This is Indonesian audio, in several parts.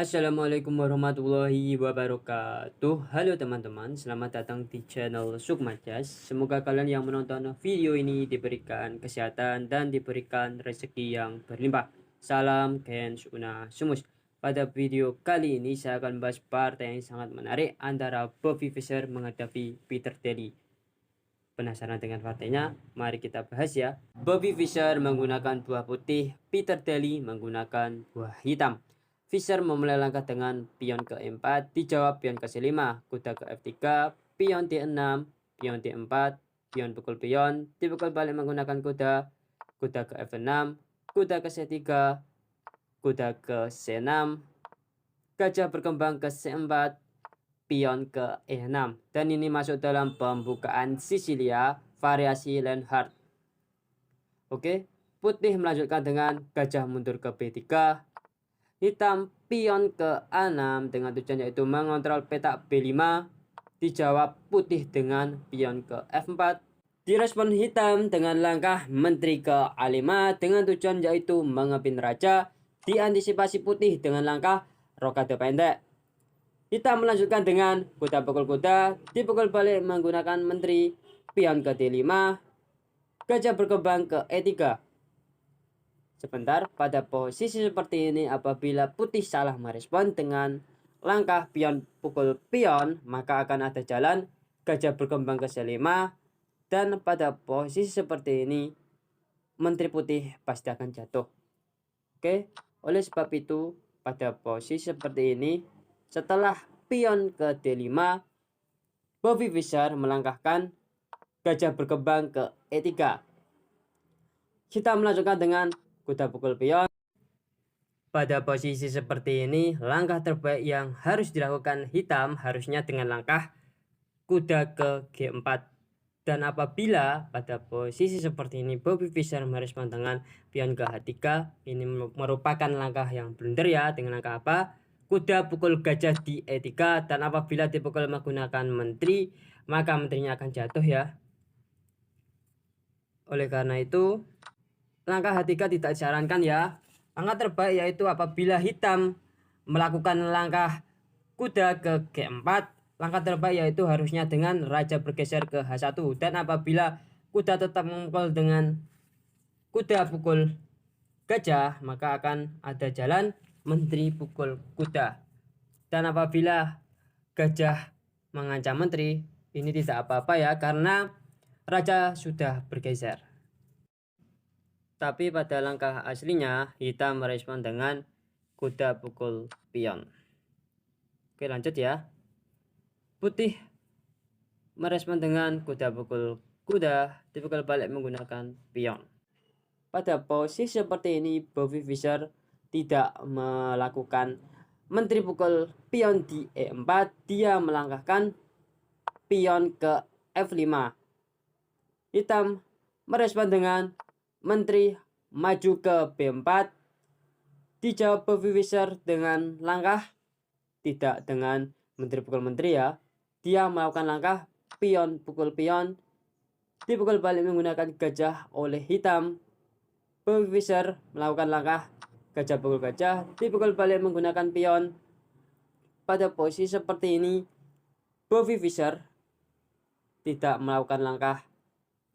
Assalamualaikum warahmatullahi wabarakatuh. Halo teman-teman, selamat datang di channel Sukmajas. Semoga kalian yang menonton video ini diberikan kesehatan dan diberikan rezeki yang berlimpah. Salam Gens Una Sumus. Pada video kali ini saya akan bahas partai yang sangat menarik antara Bobby Fischer menghadapi Peter Daly. Penasaran dengan partainya? Mari kita bahas ya. Bobby Fischer menggunakan buah putih, Peter Daly menggunakan buah hitam. Fischer memulai langkah dengan pion ke-4, dijawab pion ke-5, kuda ke F3, pion D6, pion D4, pion pukul pion, dipukul balik menggunakan kuda, kuda ke F6, kuda ke C3, kuda ke C6, gajah berkembang ke C4, pion ke E6. Dan ini masuk dalam pembukaan Sisilia variasi Lenhart. Oke, putih melanjutkan dengan gajah mundur ke B3, hitam pion ke A6 dengan tujuan yaitu mengontrol petak B5, dijawab putih dengan pion ke F4. Direspon hitam dengan langkah menteri ke A5 dengan tujuan yaitu mengepin raja, diantisipasi putih dengan langkah rokade pendek. Hitam melanjutkan dengan kuda pukul kuda, dipukul balik menggunakan menteri, pion ke D5, gajah berkembang ke E3. Sebentar, pada posisi seperti ini apabila putih salah merespon dengan langkah pion pukul pion, maka akan ada jalan gajah berkembang ke C5, dan pada posisi seperti ini menteri putih pasti akan jatuh. Oke, oleh sebab itu pada posisi seperti ini setelah pion ke D5, Bobby Fischer melangkahkan gajah berkembang ke E3. Kita melanjutkan dengan kuda pukul pion. Pada posisi seperti ini, langkah terbaik yang harus dilakukan hitam harusnya dengan langkah kuda ke G4. Dan apabila pada posisi seperti ini Bobby Fischer merespon dengan pion ke H3, ini merupakan langkah yang blunder ya. Dengan langkah apa? Kuda pukul gajah di E3, dan apabila dipukul menggunakan menteri, maka menterinya akan jatuh ya. Oleh karena itu, langkah H3 tidak disarankan ya. Langkah terbaik yaitu apabila hitam melakukan langkah kuda ke G4, langkah terbaik yaitu harusnya dengan raja bergeser ke H1. Dan apabila kuda tetap memukul dengan kuda pukul gajah, maka akan ada jalan menteri pukul kuda. Dan apabila gajah mengancam menteri, ini tidak apa-apa ya, karena raja sudah bergeser. Tapi pada langkah aslinya, hitam merespon dengan kuda pukul pion. Oke, lanjut ya. Putih merespon dengan kuda pukul kuda, dipukul balik menggunakan pion. Pada posisi seperti ini, Bobby Fischer tidak melakukan menteri pukul pion di E4, dia melangkahkan pion ke F5. Hitam merespon dengan menteri maju ke B4, dijawab Bobby Fischer dengan langkah tidak dengan menteri pukul menteri ya. Dia melakukan langkah pion pukul pion, dipukul balik menggunakan gajah oleh hitam. Bobby Fischer melakukan langkah gajah pukul gajah, dipukul balik menggunakan pion. Pada posisi seperti ini, Bobby Fischer tidak melakukan langkah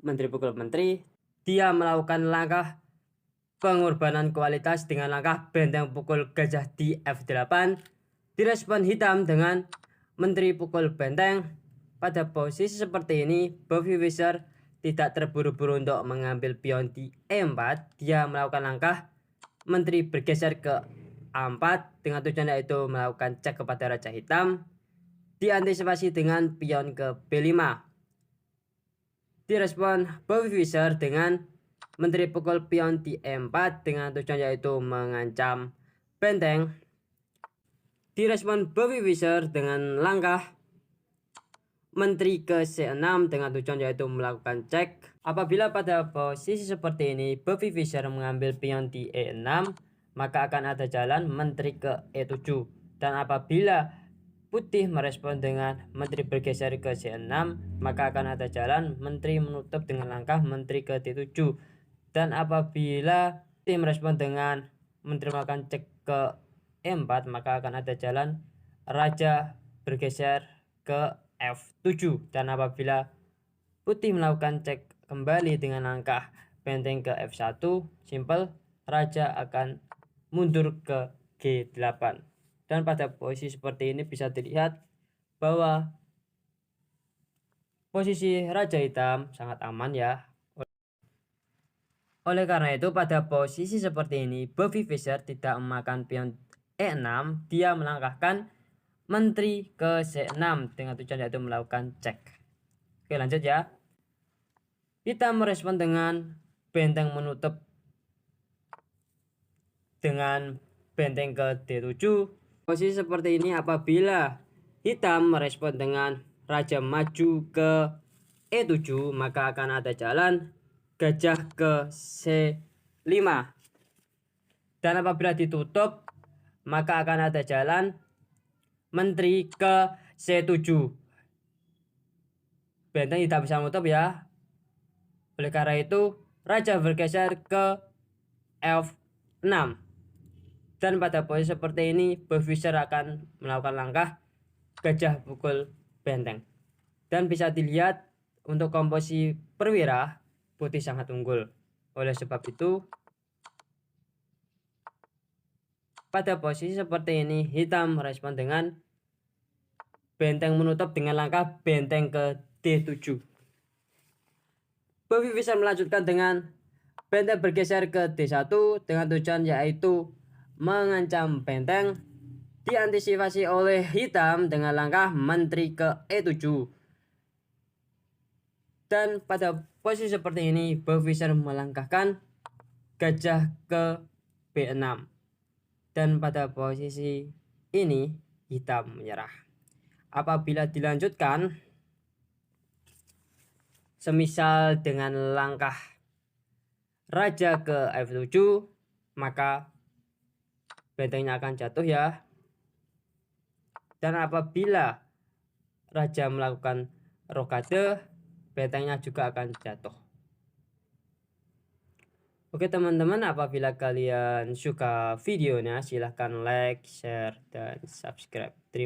menteri pukul menteri, dia melakukan langkah pengorbanan kualitas dengan langkah benteng pukul gajah di F8. Direspon hitam dengan menteri pukul benteng. Pada posisi seperti ini, Bobby Fischer tidak terburu-buru untuk mengambil pion di E4. Dia melakukan langkah menteri bergeser ke A4 dengan tujuan yaitu melakukan cek kepada raja hitam. Diantisipasi dengan pion ke B5. Direspon Bobby Fischer dengan menteri pukul pion di E4 dengan tujuan yaitu mengancam benteng. Direspon Bobby Fischer dengan langkah menteri ke C6 dengan tujuan yaitu melakukan cek. Apabila pada posisi seperti ini Bobby Fischer mengambil pion di E6, maka akan ada jalan menteri ke E7. Dan apabila putih merespon dengan menteri bergeser ke C6, maka akan ada jalan menteri menutup dengan langkah menteri ke D7. Dan apabila putih merespon dengan menteri melakukan cek ke E4, maka akan ada jalan raja bergeser ke F7. Dan apabila putih melakukan cek kembali dengan langkah benteng ke F1, simple, raja akan mundur ke G8. Dan pada posisi seperti ini bisa dilihat bahwa posisi raja hitam sangat aman ya. Oleh karena itu pada posisi seperti ini Bobby Fischer tidak memakan pion E6, dia melangkahkan menteri ke C6 dengan tujuan yaitu melakukan cek. Oke, lanjut ya. Hitam merespon dengan benteng menutup dengan benteng ke D7. Posisi seperti ini apabila hitam merespon dengan raja maju ke E7, maka akan ada jalan gajah ke C5. Dan apabila ditutup, maka akan ada jalan menteri ke C7. Benteng tidak bisa menutup ya. Oleh karena itu, raja bergeser ke F6. Dan pada posisi seperti ini, Bobby Fischer akan melakukan langkah gajah pukul benteng. Dan bisa dilihat untuk komposisi perwira, putih sangat unggul. Oleh sebab itu, pada posisi seperti ini, hitam merespon dengan benteng menutup dengan langkah benteng ke D7. Bobby Fischer melanjutkan dengan benteng bergeser ke D1 dengan tujuan yaitu mengancam benteng. Diantisipasi oleh hitam dengan langkah menteri ke E7. Dan pada posisi seperti ini Bobby Fischer melangkahkan gajah ke B6. Dan pada posisi ini hitam menyerah. Apabila dilanjutkan semisal dengan langkah raja ke F7, maka bentengnya akan jatuh ya. Dan apabila raja melakukan rokade, bentengnya juga akan jatuh. Oke teman-teman, apabila kalian suka videonya silahkan like, share, dan subscribe.